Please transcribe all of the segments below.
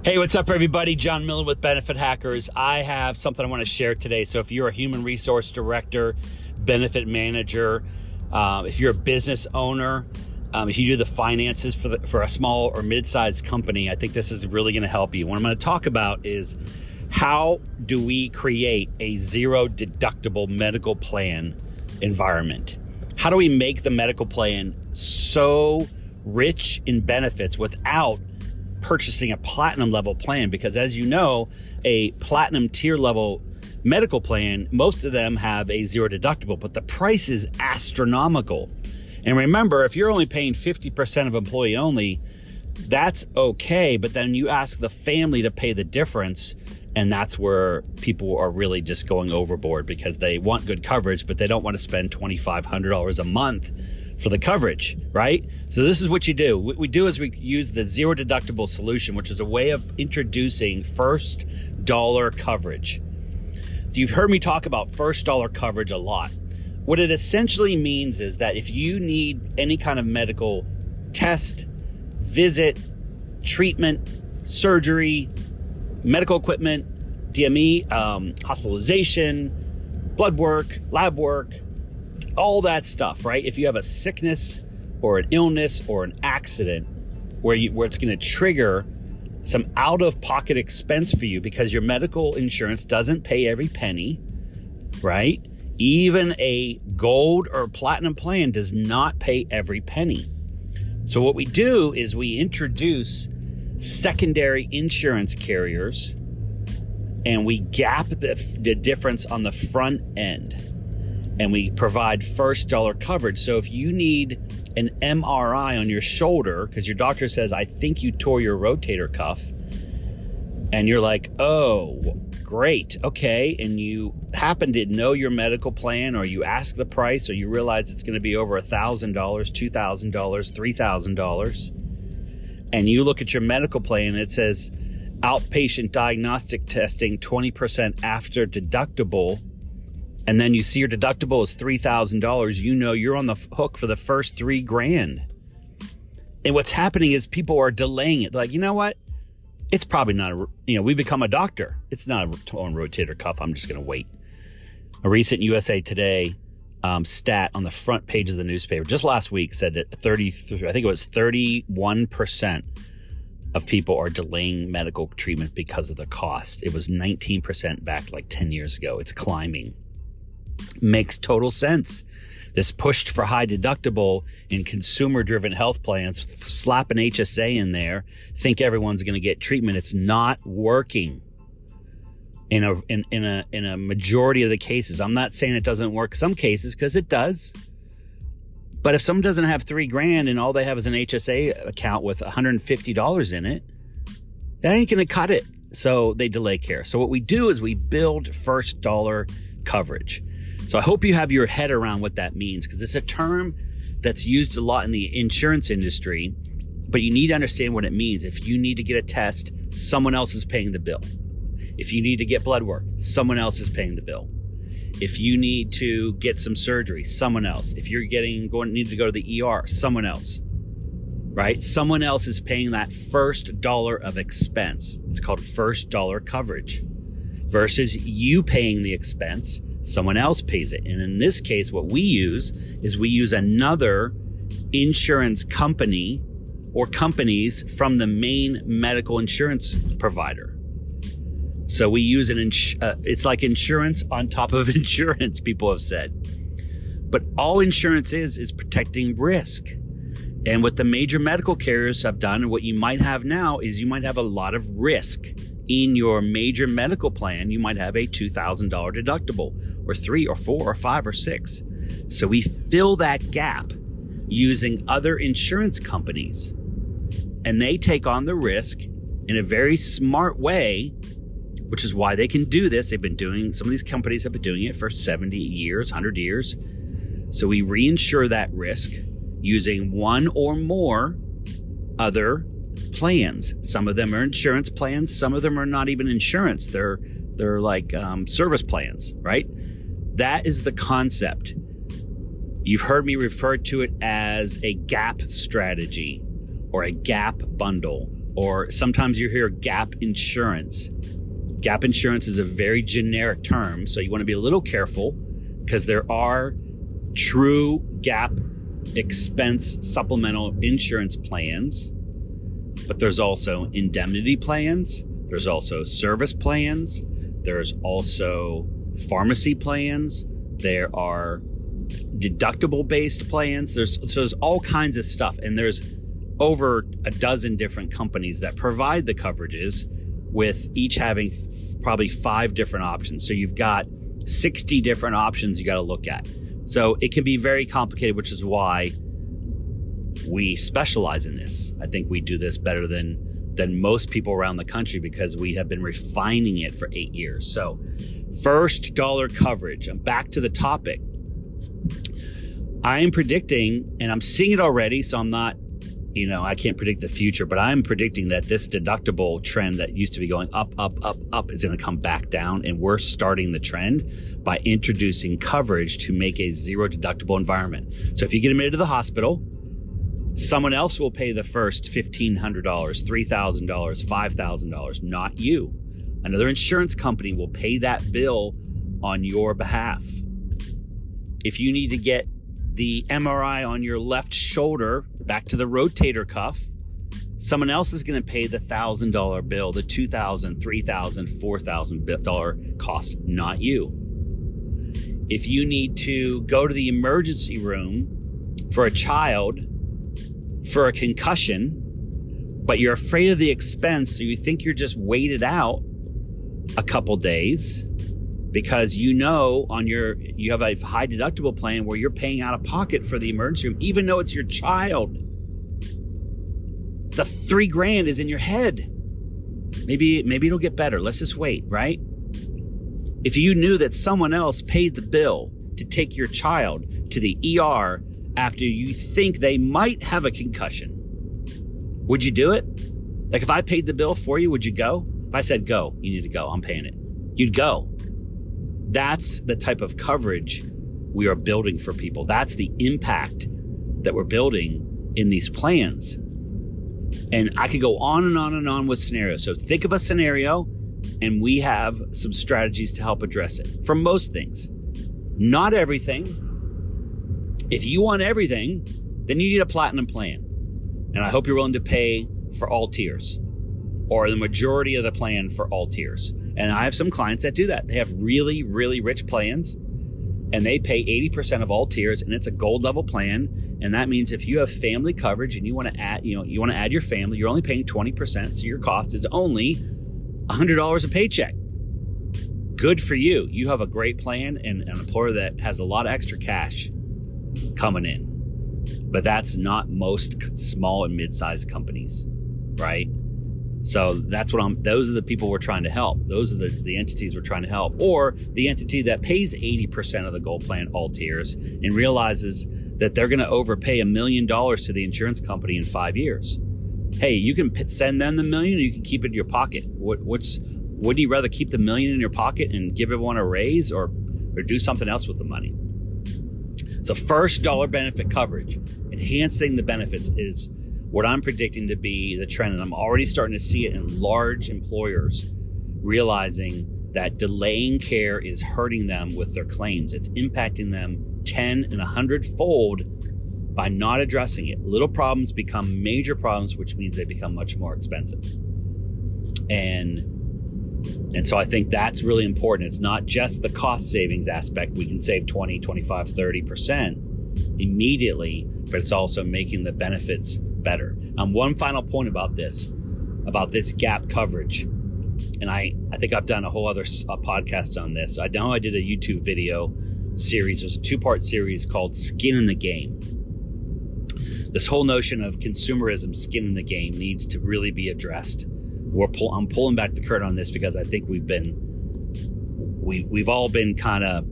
Hey, what's up, everybody? John Millen with Benefit Hackers. I have something I want to share today. So if you're a human resource director, benefit manager, if you're a business owner, if you do the finances for a small or mid-sized company, I think this is really going to help you. What I'm going to talk about is how do we create a zero deductible medical plan environment? How do we make the medical plan so rich in benefits without purchasing a platinum level plan? Because as you know, a platinum tier level medical plan, most of them have a zero deductible, but the price is astronomical. And remember, if you're only paying 50% of employee only, that's okay. But then you ask the family to pay the difference, and that's where people are really just going overboard because they want good coverage, but they don't want to spend $2,500 a month for the coverage, right? So this is what you do. What we do is we use the zero deductible solution, which is a way of introducing first dollar coverage. You've heard me talk about first dollar coverage a lot. What it essentially means is that if you need any kind of medical test, visit, treatment, surgery, medical equipment, DME, hospitalization, blood work, lab work, all that stuff, right? If you have a sickness or an illness or an accident where it's going to trigger some out-of-pocket expense for you because your medical insurance doesn't pay every penny, right? Even a gold or platinum plan does not pay every penny. So what we do is we introduce secondary insurance carriers and we gap the difference on the front end. And we provide first dollar coverage. So if you need an MRI on your shoulder because your doctor says, I think you tore your rotator cuff, and you're like, oh, great, okay, and you happen to know your medical plan, or you ask the price, or you realize it's going to be over $1,000, $2,000, $3,000, and you look at your medical plan and it says outpatient diagnostic testing 20% after deductible, and then you see your deductible is $3,000, you know you're on the hook for the first $3,000. And what's happening is people are delaying it. They're like, you know what? It's probably not, we become a doctor. It's not a torn rotator cuff. I'm just going to wait. A recent USA Today stat on the front page of the newspaper just last week said that 31% of people are delaying medical treatment because of the cost. It was 19% back like 10 years ago. It's climbing. Makes total sense. This pushed for high deductible in consumer-driven health plans, slap an HSA in there, think everyone's going to get treatment. It's not working in a majority of the cases. I'm not saying it doesn't work some cases, because it does. But if someone doesn't have $3,000 and all they have is an HSA account with $150 in it, that ain't going to cut it. So they delay care. So what we do is we build first dollar coverage. So I hope you have your head around what that means, because it's a term that's used a lot in the insurance industry, but you need to understand what it means. If you need to get a test, someone else is paying the bill. If you need to get blood work, someone else is paying the bill. If you need to get some surgery, someone else. If you're need to go to the ER, someone else, right? Someone else is paying that first dollar of expense. It's called first dollar coverage versus you paying the expense. Someone else pays it. And in this case, what we use is we use another insurance company or companies from the main medical insurance provider. So we use it's like insurance on top of insurance, people have said. But all insurance is protecting risk. And what the major medical carriers have done, and what you might have now, is you might have a lot of risk. In your major medical plan, you might have a $2,000 deductible, or $3,000 or $4,000 or $5,000 or $6,000. So we fill that gap using other insurance companies, and they take on the risk in a very smart way, which is why they can do this. Some of these companies have been doing it for 70 years, 100 years. So we reinsure that risk using one or more other plans. Some of them are insurance plans. Some of them are not even insurance. They're like service plans, right? That is the concept. You've heard me refer to it as a gap strategy or a gap bundle or sometimes you hear gap insurance. Gap insurance is a very generic term, so you want to be a little careful because there are true gap expense supplemental insurance plans, but there's also indemnity plans, there's also service plans, there's also pharmacy plans, there are deductible based plans, there's all kinds of stuff, and there's over a dozen different companies that provide the coverages, with each having probably 5 different options. So you've got 60 different options you got to look at. So it can be very complicated, which is why we specialize in this. I think we do this better than most people around the country because we have been refining it for 8 years. So first dollar coverage. I'm back to the topic. I am predicting, and I'm seeing it already, so I'm not, I can't predict the future, but I'm predicting that this deductible trend that used to be going up is going to come back down, and we're starting the trend by introducing coverage to make a zero deductible environment. So if you get admitted to the hospital, someone else will pay the first $1,500, $3,000, $5,000, not you. Another insurance company will pay that bill on your behalf. If you need to get the MRI on your left shoulder back to the rotator cuff, someone else is going to pay the $1,000 bill, the $2,000, $3,000, $4,000 cost, not you. If you need to go to the emergency room for a child for a concussion, but you're afraid of the expense, so you think you're just waited out a couple days because you have a high deductible plan where you're paying out of pocket for the emergency room, even though it's your child. The $3,000 is in your head. Maybe it'll get better. Let's just wait, right? If you knew that someone else paid the bill to take your child to the ER after you think they might have a concussion, would you do it? Like if I paid the bill for you, would you go? If I said, go, you need to go, I'm paying it, you'd go. That's the type of coverage we are building for people. That's the impact that we're building in these plans. And I could go on and on and on with scenarios. So think of a scenario, and we have some strategies to help address it for most things. Not everything. If you want everything, then you need a platinum plan. And I hope you're willing to pay for all tiers, or the majority of the plan for all tiers. And I have some clients that do that. They have really, really rich plans, and they pay 80% of all tiers, and it's a gold level plan. And that means if you have family coverage and you want to add, you want to add your family, you're only paying 20%. So your cost is only $100 a paycheck. Good for you. You have a great plan and an employer that has a lot of extra cash coming in. But that's not most small and mid-sized companies, right? So those are the people we're trying to help. Those are the entities we're trying to help. Or the entity that pays 80% of the gold plan, all tiers, and realizes that they're going to overpay $1 million to the insurance company in 5 years. Hey, you can send them the $1 million, or you can keep it in your pocket. Would you rather keep the $1 million in your pocket and give everyone a raise, or do something else with the money? So first dollar benefit coverage, enhancing the benefits, is what I'm predicting to be the trend. And I'm already starting to see it in large employers realizing that delaying care is hurting them with their claims. It's impacting them 10 and 100-fold by not addressing it. Little problems become major problems, which means they become much more expensive. And so I think that's really important. It's not just the cost savings aspect. We can save 20, 25, 30% immediately, but it's also making the benefits better. One final point about this gap coverage, and I think I've done a whole other podcast on this. I know I did a YouTube video series. There's a 2-part series called Skin in the Game. This whole notion of consumerism, skin in the game, needs to really be addressed. I'm pulling back the curtain on this because I think we've all been kind of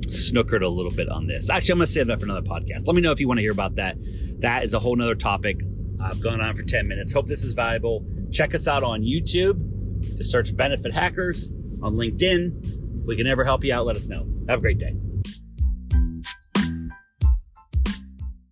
snookered a little bit on this. Actually, I'm going to save that for another podcast. Let me know if you want to hear about that. That is a whole nother topic. I've gone on for 10 minutes. Hope this is valuable. Check us out on YouTube. Just search Benefit Hackers, on LinkedIn. If we can ever help you out, let us know. Have a great day.